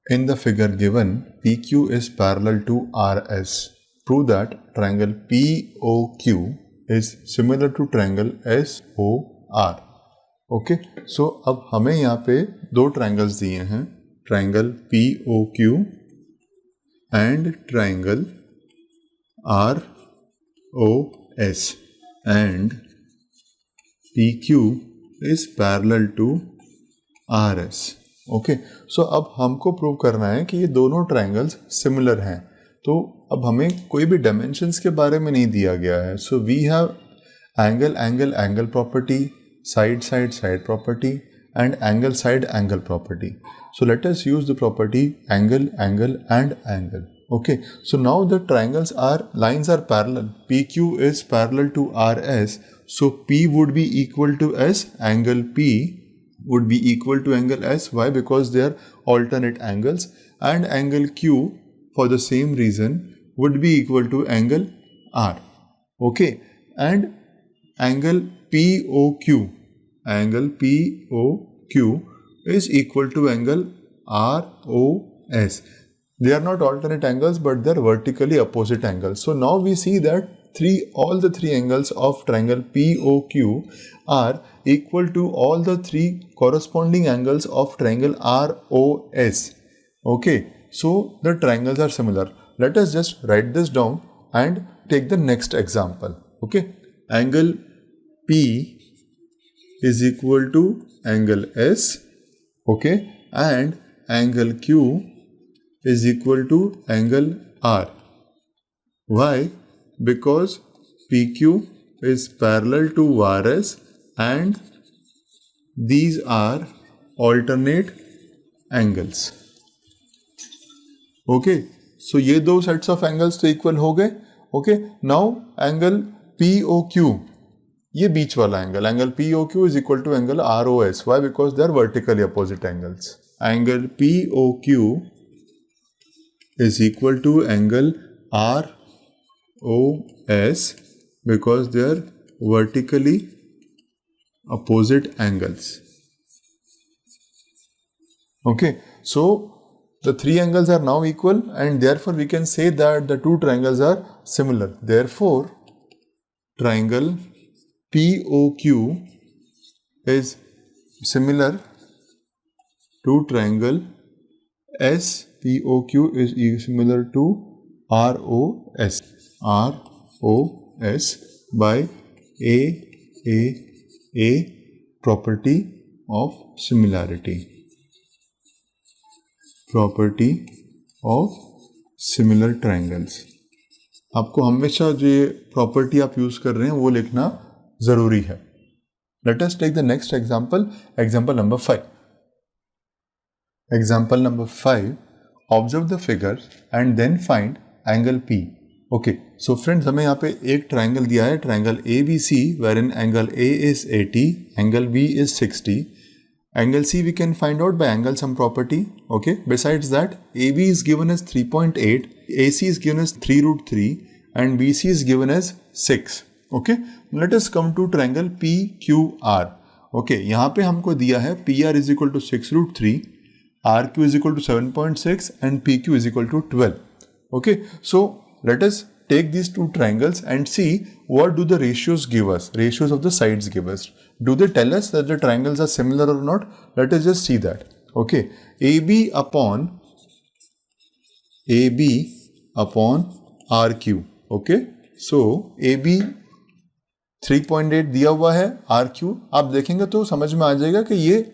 In the figure given, PQ is parallel to RS. Prove that triangle POQ is similar to triangle SOR. Okay, so अब हमें यहाँ पे दो triangles दिए हैं, triangle POQ and triangle ROS, and PQ is parallel to RS. Okay, so अब हमको prove करना है कि ये दोनों ट्राइंगल्स सिमिलर हैं. तो अब हमें कोई भी डायमेंशंस के बारे में नहीं दिया गया है. So we have angle angle angle property, side side side property, and angle side angle property. So let us use the property angle angle and angle. Okay, so now the lines are parallel. PQ is parallel to RS, so P would be equal to S. Angle P would be equal to angle S. Why? Because they are alternate angles. And angle Q, for the same reason, would be equal to angle R. Okay, and angle POQ is equal to angle ROS. They are not alternate angles, but they are vertically opposite angles. So now we see that all the three angles of triangle POQ are equal to all the three corresponding angles of triangle ROS. Okay, so the triangles are similar. Let us just write this down and take the next example. Okay, angle P is equal to angle S, okay, and angle Q is equal to angle R. Why? Because PQ is parallel to RS and these are alternate angles. Okay, so ये दो sets of angles तो equal हो गए. Okay, now angle POQ, ये बीच वाला angle, angle POQ is equal to angle ROS. Why? Because they are vertically opposite angles. Angle POQ is equal to angle ROS because they are vertically opposite angles. Okay, so the three angles are now equal and therefore we can say that the two triangles are similar. Therefore, triangle POQ is similar to triangle SPOQ is similar to ROS by a property of similarity. Property of similar triangles. आपको हमेशा जो ये property आप use कर रहे हैं वो लिखना जरूरी है. Let us take the next example, example number 5. Example number 5, observe the figure and then find angle P. Okay, so friends, हमें यहाँ पे एक ट्राइंगल दिया है, triangle ABC, wherein angle A is 80, angle B is 60. Angle C we can find out by angle sum property. Okay, besides that, AB is given as 3.8, AC is given as 3 root 3, and BC is given as 6. Okay, let us come to triangle PQR. Okay, यहाँ पे हमको दिया है PR is equal to 6 root 3, RQ is equal to 7.6 and PQ is equal to 12. Okay, so let us take these two triangles and see what do the ratios give us, ratios of the sides give us. Do they tell us that the triangles are similar or not? Let us just see that. Okay, AB upon RQ. Okay, so AB 3.8 दिया हुआ है, RQ आप देखेंगे तो समझ में आ जाएगा कि ये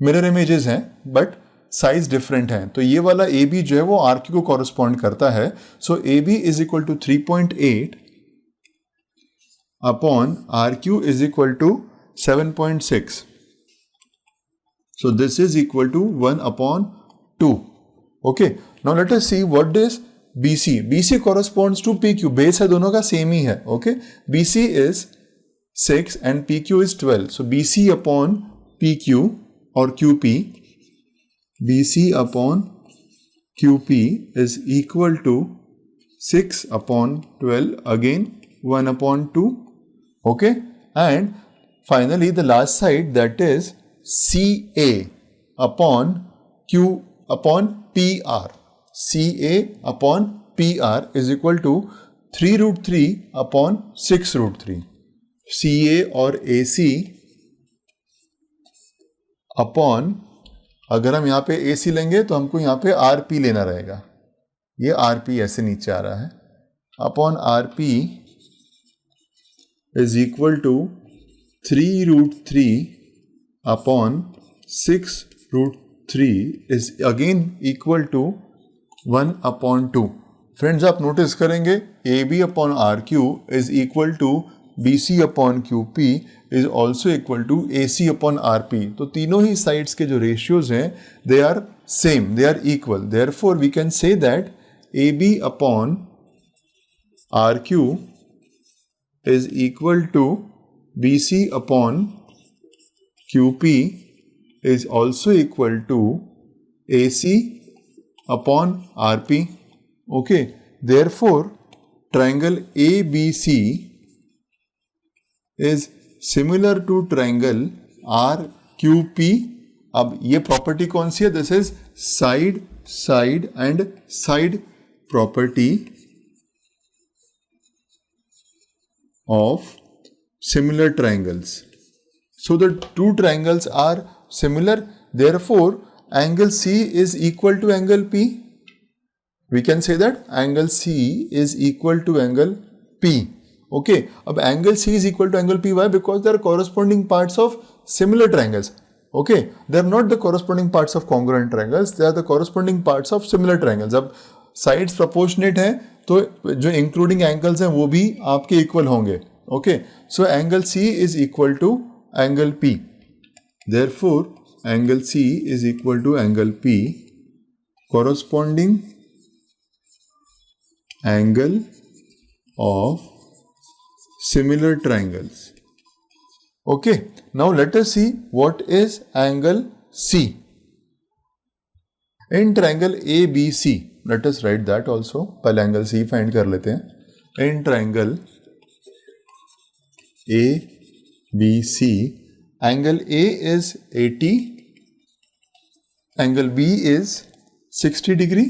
मिरर इमेजेस हैं बट साइज डिफरेंट है. तो ये वाला AB जो है वो RQ को कॉरेस्पॉन्ड करता है. So AB is equal to 3.8 upon RQ is equal to 7.6. So this is equal to 1 upon 2. Okay, now let us see what is BC. BC corresponds to PQ. Base है दोनों का same ही है. Okay, BC is 6 and PQ is 12. So BC upon PQ or QP, BC upon QP is equal to 6 upon 12, again 1 upon 2. Okay, and finally the last side, that is CA upon upon PR. CA upon PR is equal to 3 root 3 upon 6 root 3. CA और AC upon, अगर हम यहाँ पे AC लेंगे तो हमको यहाँ पे RP लेना रहेगा. ये RP ऐसे नीचे आ रहा है. Upon RP is equal to 3 root 3 upon 6 root 3 is again equal to 1 upon 2. Friends आप नोटिस करेंगे AB upon RQ is equal to BC upon QP is also equal to AC upon RP. तो तीनों ही sides के जो ratios हैं they are same, they are equal. Therefore we can say that AB upon RQ is equal to BC upon QP is also equal to AC upon RP. Okay, therefore triangle ABC is similar to triangle RQP. अब ये property कौन सी है? This is side side and side property of similar triangles. So the two triangles are similar, therefore angle C is equal to angle P. We can say that angle C is equal to angle P. Okay, अब angle C is equal to angle P. Why? Because they are corresponding parts of similar triangles. Okay, they are not the corresponding parts of congruent triangles, they are the corresponding parts of similar triangles. अब sides proportionate हैं तो जो including angles हैं वो भी आपके equal होंगे. Okay, so angle C is equal to angle P. Therefore angle C is equal to angle P, corresponding angle of similar triangles. Okay, now let us see what is angle C. In triangle ABC, let us write that also. पहले angle C find कर लेते हैं. In triangle ABC, angle A is 80, angle B is 60 degree.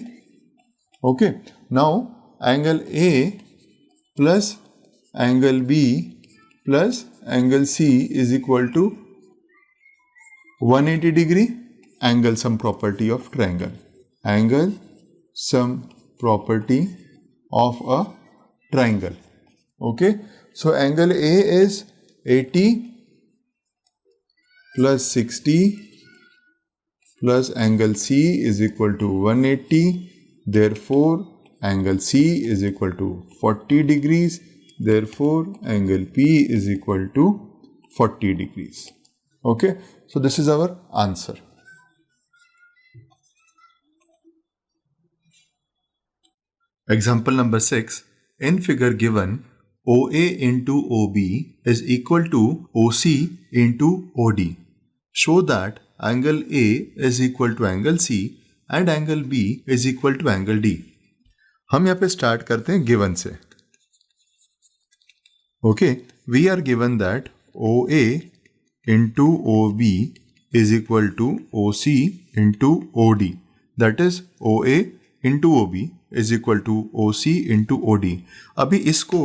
Okay, now angle A plus angle B plus angle C is equal to 180 degree. Angle sum property of triangle. Angle sum property of a triangle. Okay, so angle A is 80 plus 60 plus angle C is equal to 180. Therefore angle C is equal to 40 degrees. Therefore angle P is equal to 40 degrees. Okay, so this is our answer. Example number 6. In figure given, OA into OB is equal to OC into OD. Show that angle A is equal to angle C and angle B is equal to angle D. हम यहाँ पे start करते हैं given से. Okay, we are given that OA into OB is equal to OC into OD. That is OA into OB is equal to OC into OD. अभी इसको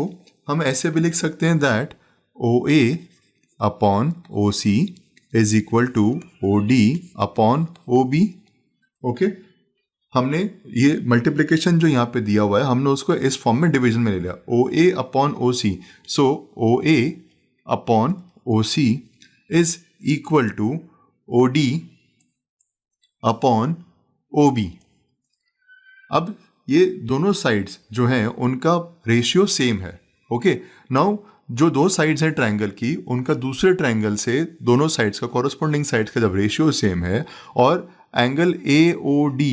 हम ऐसे भी लिख सकते हैं that OA upon OC is equal to OD upon OB. Okay, हमने ये मल्टीप्लिकेशन जो यहाँ पे दिया हुआ है हमने उसको इस फॉर्म में डिवीजन में ले लिया. OA upon OC. So OA upon OC is equal to OD upon OB. अब ये दोनों साइड्स जो हैं उनका रेशियो सेम है. ओके, नाउ जो दो साइड्स हैं ट्रायंगल की उनका दूसरे ट्रायंगल से दोनों साइड्स का कॉरस्पॉन्डिंग साइड्स का जब रेशियो सेम है और एंगल AOD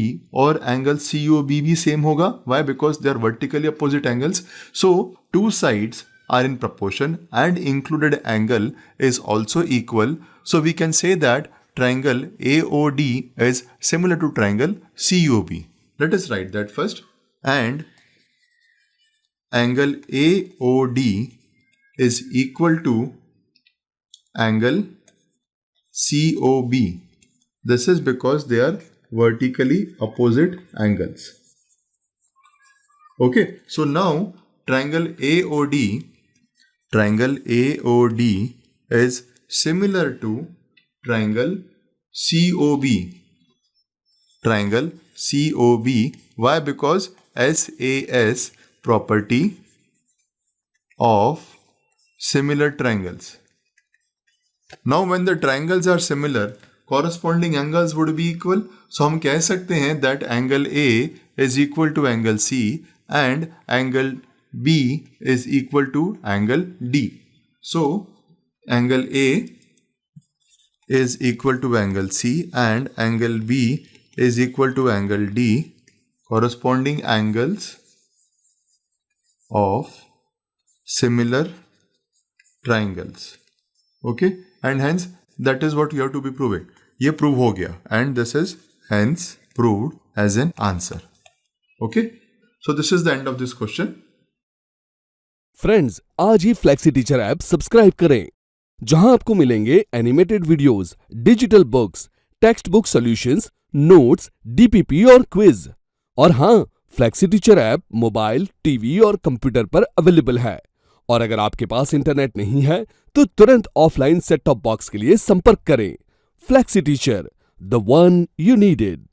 और एंगल COB भी सेम होगा. Why? Because they are vertically opposite angles. So two sides are in proportion and included angle is also equal. So we can say that triangle AOD is similar to triangle COB. Let us write that first. And angle AOD is equal to angle COB. This is because they are vertically opposite angles. Okay, so now triangle AOD is similar to triangle COB. Triangle COB. Why? Because SAS property of similar triangles. Now when the triangles are similar, corresponding angles would be equal. So हम कह सकते हैं that angle A is equal to angle C and angle B is equal to angle D. So angle A is equal to angle C and angle B is equal to angle D, corresponding angles of similar triangles. Okay, and hence that is what you have to be proving. ये prove हो गया and this is hence proved as an answer. Okay, so this is the end of this question. Friends, आज ही flexi teacher app subscribe करें, जहां आपको मिलेंगे animated videos, digital books, text book solutions, notes, DPP और quiz. और हाँ, flexi teacher app mobile, TV और computer पर अवेलेबल है। और अगर आपके पास इंटरनेट नहीं है तो तुरंत ऑफलाइन सेट टॉप बॉक्स के लिए संपर्क करें। Flexi teacher, the one you needed.